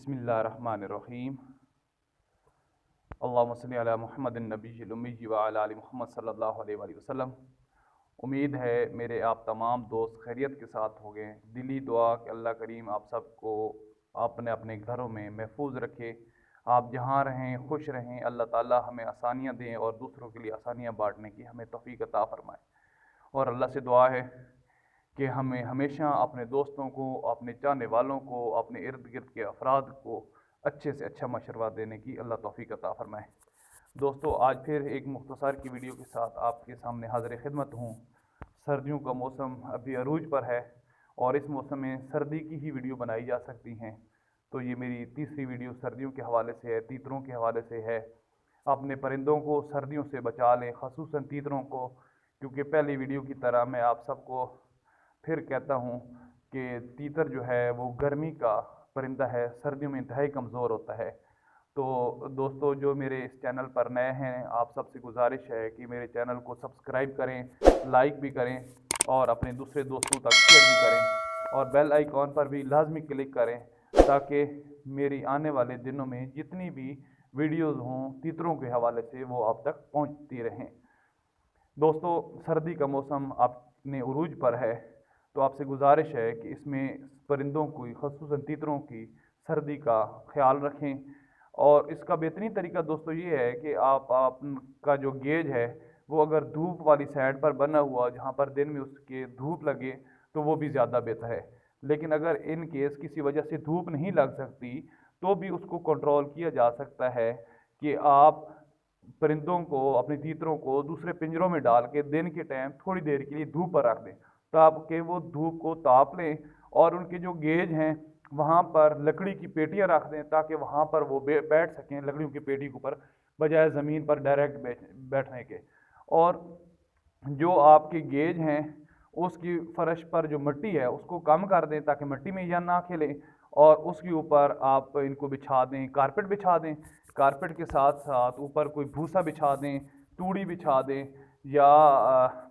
बिस्मिल्लाहिर्रहमानिर्रहीम। अल्लाहुम्मा सल्ली अला मुहम्मदिन नबिय्यिल उम्मी व अला आलि मुहम्मद सल्लल्लाहु अलैहि वसल्लम। उम्मीद है मेरे आप तमाम दोस्त खैरियत के साथ हो गए। दिली दुआ कि अल्लाह करीम आप सबको अपने अपने घरों में महफूज रखे। आप जहाँ रहें खुश रहें। अल्लाह ताला हमें आसानियाँ दें और दूसरों के लिए आसानियाँ बांटने की हमें तौफीक अता फरमाए। और अल्लाह से दुआ है कि हमें हमेशा अपने दोस्तों को, अपने चाहने वालों को, अपने इर्द गिर्द के अफराद को अच्छे से अच्छा मशवरा देने की अल्लाह तौफीक अता फरमाए। दोस्तों, आज फिर एक मुख्तसर की वीडियो के साथ आपके सामने हाज़िर खिदमत हूँ। सर्दियों का मौसम अभी अरूज पर है और इस मौसम में सर्दी की ही वीडियो बनाई जा सकती हैं। तो ये मेरी तीसरी वीडियो सर्दियों के हवाले से है, तीतरों के हवाले से है। अपने परिंदों को सर्दियों से बचा लें, ख़ुसूसन तीतरों को, क्योंकि पहली वीडियो की तरह मैं आप सबको फिर कहता हूँ कि तीतर जो है वो गर्मी का परिंदा है, सर्दियों में इंतहाई कमज़ोर होता है। तो दोस्तों, जो मेरे इस चैनल पर नए हैं, आप सबसे गुजारिश है कि मेरे चैनल को सब्सक्राइब करें, लाइक भी करें और अपने दूसरे दोस्तों तक शेयर भी करें और बेल आइकॉन पर भी लाजमी क्लिक करें ताकि मेरी आने वाले दिनों में जितनी भी वीडियोज़ हों तीतरों के हवाले से वो आप तक पहुँचती रहें। दोस्तों, सर्दी का मौसम अपने उरूज पर है, तो आपसे गुजारिश है कि इसमें परिंदों की, ख़ुसूसन तीतरों की सर्दी का ख्याल रखें। और इसका बेहतरीन तरीका दोस्तों ये है कि आपका जो गेज है वो अगर धूप वाली साइड पर बना हुआ, जहाँ पर दिन में उसके धूप लगे, तो वो भी ज़्यादा बेहतर है। लेकिन अगर इन केस किसी वजह से धूप नहीं लग सकती तो भी उसको कंट्रोल किया जा सकता है कि आप परिंदों को, अपने तीतरों को दूसरे पिंजरों में डाल के दिन के टाइम थोड़ी देर के लिए धूप पर रख दें ताकि वो धूप को ताप लें। और उनके जो गेज हैं वहाँ पर लकड़ी की पेटियाँ रख दें ताकि वहाँ पर वो बैठ सकें लकड़ियों की पेटी के ऊपर, बजाय ज़मीन पर डायरेक्ट बैठने के। और जो आपके गेज हैं उसकी फर्श पर जो मिट्टी है उसको कम कर दें ताकि मिट्टी में या ना खेलें, और उसके ऊपर आप इनको बिछा दें, कारपेट बिछा दें। कारपेट के साथ साथ ऊपर कोई भूसा बिछा दें, तूड़ी बिछा दें या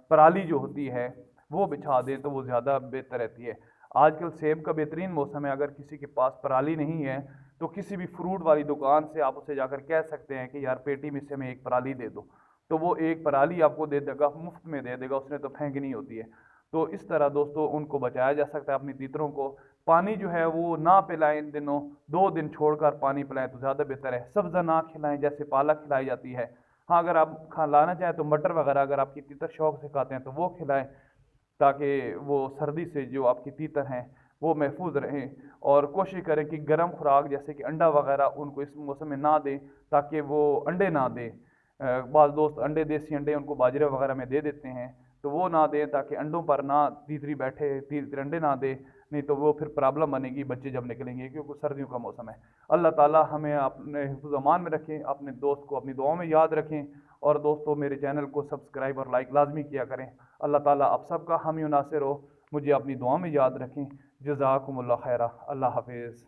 पराली जो होती है वो बिछा दें तो वो ज़्यादा बेहतर रहती है। आजकल सेब का बेहतरीन मौसम है। अगर किसी के पास पराली नहीं है तो किसी भी फ्रूट वाली दुकान से आप उसे जाकर कह सकते हैं कि यार पेटी में से हमें एक पराली दे दो, तो वो एक पराली आपको दे देगा, मुफ्त में दे देगा, उसने तो फेंकनी होती है। तो इस तरह दोस्तों उनको बचाया जा सकता है। अपनी तीतरों को पानी जो है वो ना पिलाएं, इन दिनों 2 दिन छोड़कर पानी पिलाएं तो ज़्यादा बेहतर है। सब्ज़ा ना खिलाएं, जैसे पालक खिलाई जाती है। हाँ, अगर आप लाना चाहें तो मटर वगैरह अगर आपकी तीतर शौक से खाते हैं तो वो खिलाएं ताकि वो सर्दी से जो आपकी तीतर हैं वो महफूज रहें। और कोशिश करें कि गर्म खुराक जैसे कि अंडा वगैरह उनको इस मौसम में ना दें ताकि वो अंडे ना दें। बाज़ दोस्त अंडे, देसी अंडे उनको बाजरे वगैरह में दे देते हैं, तो वो ना दें ताकि अंडों पर ना तीतरी बैठे, तीतरी अंडे ना दे, नहीं तो वो फिर प्रॉब्लम बनेगी, बच्चे जब निकलेंगे, क्योंकि सर्दियों का मौसम है। अल्लाह ताला हमें अपने हिफ्ज़ अमान में रखें, अपने दोस्त को अपनी दुआओं में याद रखें। और दोस्तों, मेरे चैनल को सब्सक्राइब और लाइक लाजमी किया करें। अल्लाह ताला आप सबका हामी नासिर हो। मुझे अपनी दुआ में याद रखें। जज़ाकुमुल्लाह खैरा। अल्लाह हाफिज़।